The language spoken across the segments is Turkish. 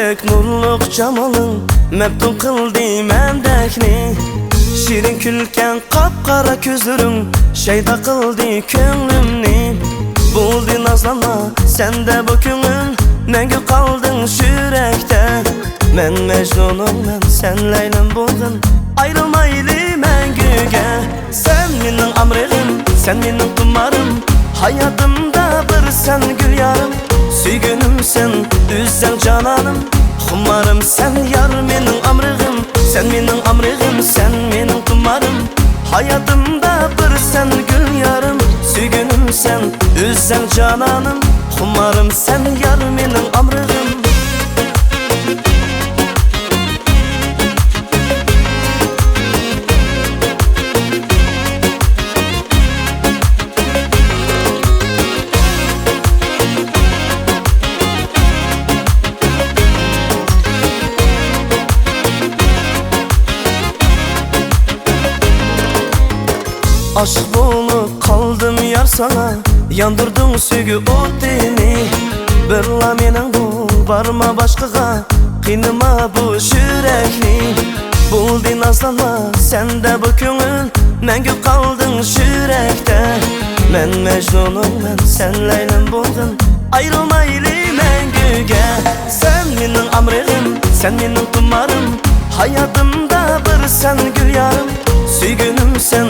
Gözlük nurluk camalın Mebdun kıldı mendekni. Şirin külken kapkara közlerin Şeyda kıldı könlümni. Buldu nazlana sen de bu könül Mengü kaldın şürekte. Men Mecnunum men sen Leyla'm buldun Ayrılmaylı mengüge. Sen menin amrığım sen menin tumarım Hayatımda bir sen gül yarım. Süygünüm sen üzen cananım Xumarım sen yar menin amrığım. Sen menin amrığım sen menin tumarım Hayatımda bir sen gül yarım. Süygünüm sen üzen cananım Xumarım sen yar menin amrığım. Aşık bulup kaldım yar sana. Yandırdın sügü otini. Birla menin bu barma başkaga. Kıynıma bu yürekni. Buldu nazlanma sen de bu könül Mengü kaldın şürekte. Men Mecnunum men sen Leyla'm buldun Ayrılmaylı mengüge. Sen menin amrığım sen menin tumarım Hayatımda bir sen gül yarım. Süygünüm sen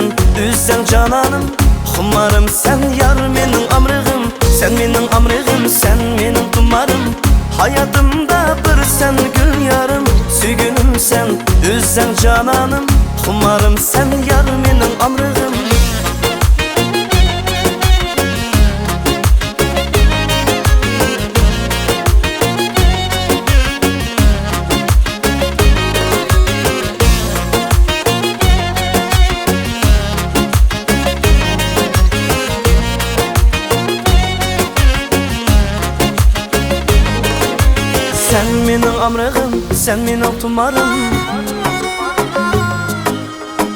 üzen cananım Xumarım sen yar menin amrığım. Sen menin amrığım sen menin tumarım Hayatımda bir sen gül yarım. Süygünüm sen üzen cananım Xumarım sen yar menin amrığım. Sen menin amrığım, sen menin tumarım.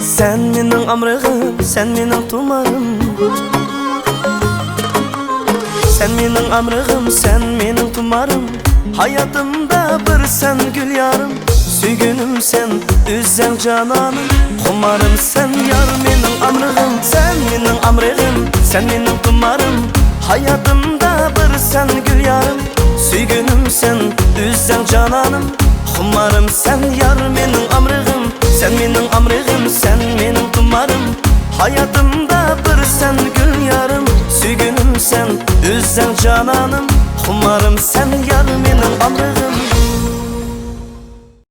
Sen menin amrığım, sen menin tumarım. Sen menin amrığım, sen menin tumarım Hayatımda bir sen gül yarım. Süygünüm sen üzen cananım Xumarım sen yar menin amrığım. Sen menin amrığım, sen menin tumarım Hayatımda bir sen gül yarım. Süygünüm sen üzen cananım Xumarım sen yar menin amrığım. Sen menin amrığım sen menin tumarım Hayatımda bir sen gül yarım. Süygünüm sen üzen cananım Xumarım sen yar menin amrığım.